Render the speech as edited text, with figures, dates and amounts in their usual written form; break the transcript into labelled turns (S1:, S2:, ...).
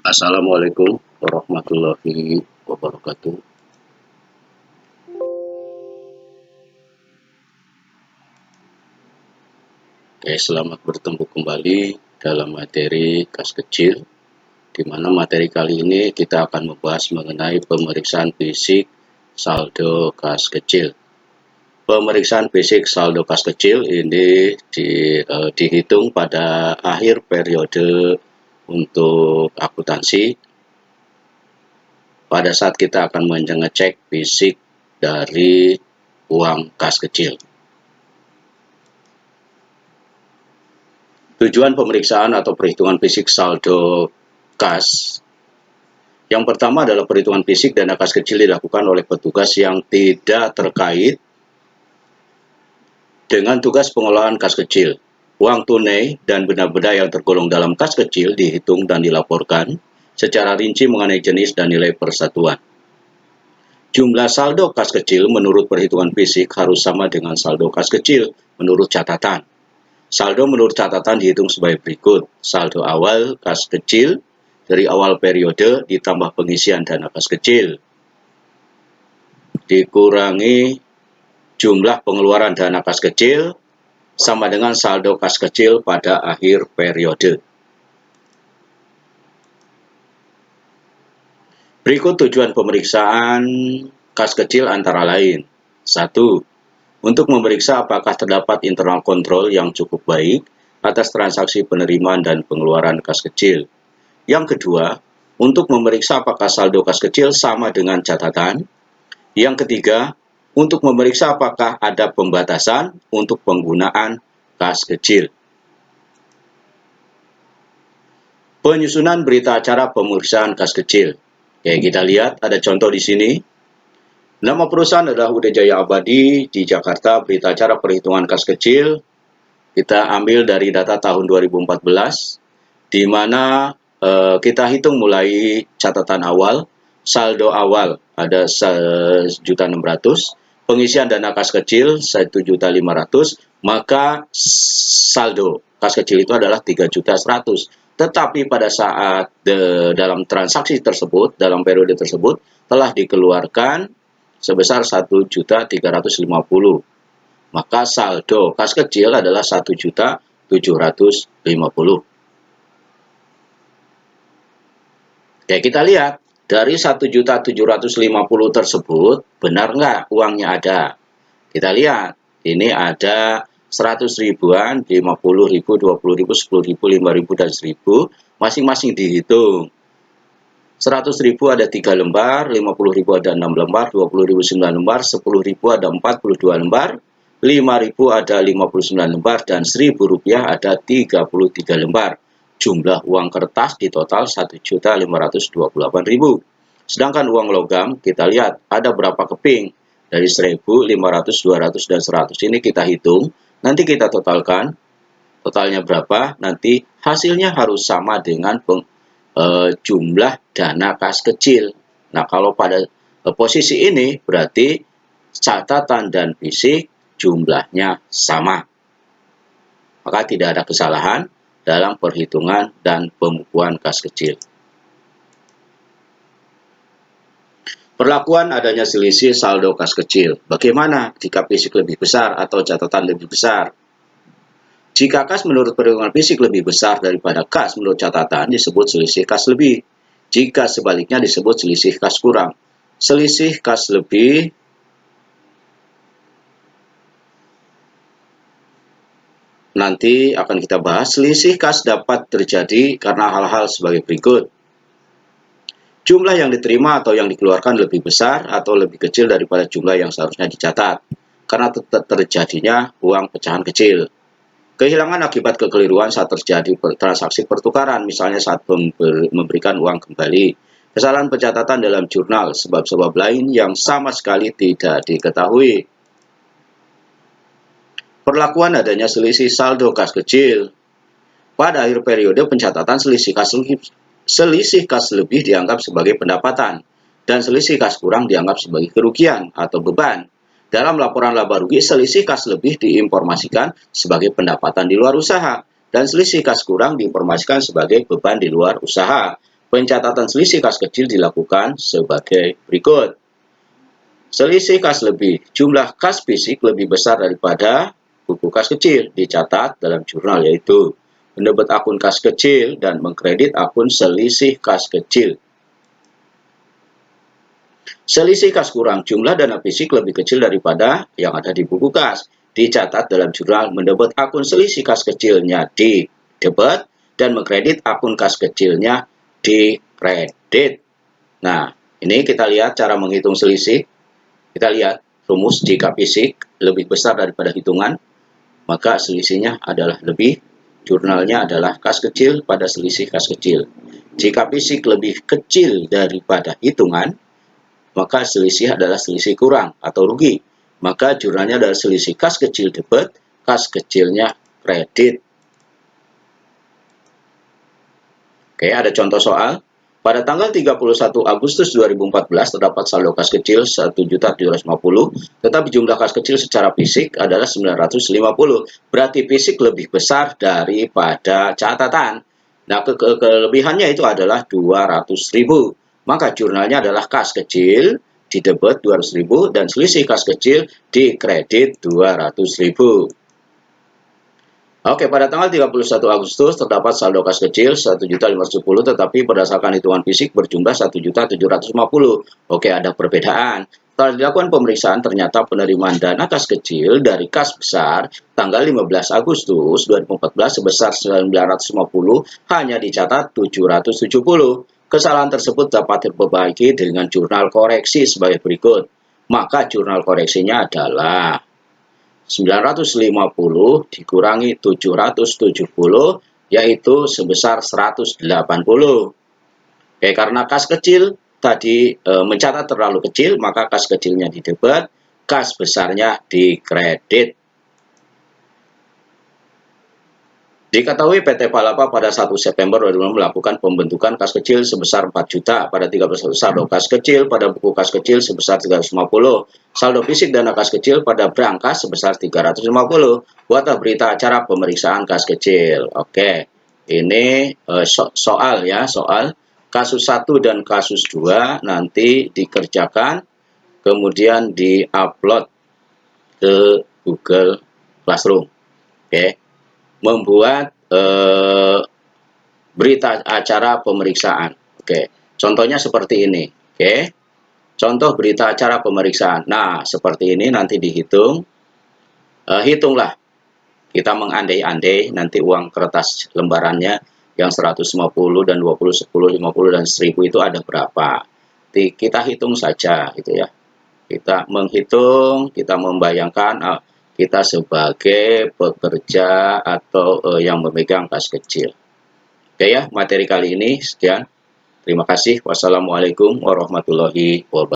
S1: Assalamualaikum warahmatullahi wabarakatuh. Oke, selamat bertemu kembali dalam materi kas kecil, di mana materi kali ini kita akan membahas mengenai pemeriksaan fisik saldo kas kecil. Pemeriksaan fisik saldo kas kecil ini dihitung pada akhir periode untuk akuntansi, pada saat kita akan mengecek fisik dari uang kas kecil. Tujuan pemeriksaan atau perhitungan fisik saldo kas. Yang pertama adalah perhitungan fisik dana kas kecil dilakukan oleh petugas yang tidak terkait dengan tugas pengelolaan kas kecil. Uang tunai dan benda-benda yang tergolong dalam kas kecil dihitung dan dilaporkan secara rinci mengenai jenis dan nilai persatuan. Jumlah saldo kas kecil menurut perhitungan fisik harus sama dengan saldo kas kecil menurut catatan. Saldo menurut catatan dihitung sebagai berikut. Saldo awal kas kecil dari awal periode ditambah pengisian dana kas kecil, dikurangi jumlah pengeluaran dana kas kecil, sama dengan saldo kas kecil pada akhir periode. Berikut tujuan pemeriksaan kas kecil antara lain. 1. Untuk memeriksa apakah terdapat internal kontrol yang cukup baik atas transaksi penerimaan dan pengeluaran kas kecil. Yang kedua, untuk memeriksa apakah saldo kas kecil sama dengan catatan. Yang ketiga, untuk memeriksa apakah ada pembatasan untuk penggunaan kas kecil. Penyusunan berita acara pemeriksaan kas kecil. Oke, kita lihat ada contoh di sini. Nama perusahaan adalah UD Jaya Abadi di Jakarta. Berita acara perhitungan kas kecil kita ambil dari data tahun 2014, di mana kita hitung mulai catatan awal. Saldo awal ada 1.600.000, pengisian dana kas kecil 1.500.000, maka saldo kas kecil itu adalah 3.100.000. Tetapi pada saat dalam transaksi tersebut, dalam periode tersebut, telah dikeluarkan sebesar 1.350.000. Maka saldo kas kecil adalah 1.750.000. Oke, kita lihat dari 1.750.000 tersebut, benar nggak uangnya ada? Kita lihat, ini ada 100 ribuan, 50.000, 20.000, 10.000, 5.000, dan 1.000, masing-masing dihitung. 100.000 ada 3 lembar, 50.000 ada 6 lembar, 20.000 9 lembar, 10.000 ada 42 lembar, 5.000 ada 59 lembar, dan Rp1.000 ada 33 lembar. Jumlah uang kertas di total 1.528.000. Sedangkan uang logam, kita lihat ada berapa keping. Dari 1.000, 500, 200, dan 100 ini kita hitung. Nanti kita totalkan. Totalnya berapa? Nanti hasilnya harus sama dengan jumlah dana kas kecil. Nah, kalau pada posisi ini berarti catatan dan fisik jumlahnya sama. Maka tidak ada kesalahan dalam perhitungan dan pembukuan kas kecil. Perlakuan adanya selisih saldo kas kecil. Bagaimana jika fisik lebih besar atau catatan lebih besar? Jika kas menurut perhitungan fisik lebih besar daripada kas menurut catatan, disebut selisih kas lebih. Jika sebaliknya disebut selisih kas kurang. Selisih kas lebih nanti akan kita bahas. Selisih kas dapat terjadi karena hal-hal sebagai berikut. Jumlah yang diterima atau yang dikeluarkan lebih besar atau lebih kecil daripada jumlah yang seharusnya dicatat, karena terjadinya uang pecahan kecil. Kehilangan akibat kekeliruan saat terjadi transaksi pertukaran, misalnya saat memberikan uang kembali. Kesalahan pencatatan dalam jurnal, sebab-sebab lain yang sama sekali tidak diketahui. Perlakuan adanya selisih saldo kas kecil. Pada akhir periode pencatatan, selisih kas lebih dianggap sebagai pendapatan, dan selisih kas kurang dianggap sebagai kerugian atau beban. Dalam laporan laba rugi, selisih kas lebih diinformasikan sebagai pendapatan di luar usaha, dan selisih kas kurang diinformasikan sebagai beban di luar usaha. Pencatatan selisih kas kecil dilakukan sebagai berikut. Selisih kas lebih, jumlah kas fisik lebih besar daripada buku kas kecil, dicatat dalam jurnal, yaitu mendebit akun kas kecil dan mengkredit akun selisih kas kecil. Selisih kas kurang, jumlah dana fisik lebih kecil daripada yang ada di buku kas, dicatat dalam jurnal, mendebit akun selisih kas kecilnya di debit dan mengkredit akun kas kecilnya di kredit. Nah, ini kita lihat cara menghitung selisih. Kita lihat rumus, jika fisik lebih besar daripada hitungan, maka selisihnya adalah lebih. Jurnalnya adalah kas kecil pada selisih kas kecil. Jika fisik lebih kecil daripada hitungan, maka selisih adalah selisih kurang atau rugi. Maka jurnalnya adalah selisih kas kecil debit, kas kecilnya kredit. Oke, ada contoh soal. Pada tanggal 31 Agustus 2014 terdapat saldo kas kecil 1.750.000, tetapi jumlah kas kecil secara fisik adalah 950. Berarti fisik lebih besar daripada catatan. Nah, kelebihannya itu adalah 200.000. Maka jurnalnya adalah kas kecil di debit 200.000 dan selisih kas kecil di kredit 200.000. Oke, pada tanggal 31 Agustus terdapat saldo kas kecil 1.510.000, tetapi berdasarkan hitungan fisik berjumlah 1.750.000. Oke, ada perbedaan. Setelah dilakukan pemeriksaan, ternyata penerimaan dana kas kecil dari kas besar tanggal 15 Agustus 2014 sebesar 950 hanya dicatat 770. Kesalahan tersebut dapat diperbaiki dengan jurnal koreksi sebagai berikut. Maka jurnal koreksinya adalah 950 dikurangi 770, yaitu sebesar 180. Oke, karena kas kecil tadi mencatat terlalu kecil, maka kas kecilnya di debit, kas besarnya di kredit. Diketahui PT Palapa pada 1 September 2006 melakukan pembentukan kas kecil sebesar 4 juta pada 31 saldo kas kecil pada buku kas kecil sebesar 350. Saldo fisik dana kas kecil pada berangkas sebesar 350. Buatlah berita acara pemeriksaan kas kecil. Oke, ini soal ya, soal kasus 1 dan kasus 2 nanti dikerjakan, kemudian di-upload ke Google Classroom. Oke. Membuat berita acara pemeriksaan. Oke, contohnya seperti ini. Oke, contoh berita acara pemeriksaan. Nah, seperti ini nanti dihitung. Hitunglah. Kita mengandai-andai nanti uang kertas lembarannya yang 150 dan 20, 10, 50 dan 1000 itu ada berapa. Kita hitung saja gitu ya. Kita menghitung, kita membayangkan kita sebagai pekerja atau yang memegang kas kecil. Oke ya, materi kali ini sekian. Terima kasih. Wassalamualaikum warahmatullahi wabarakatuh.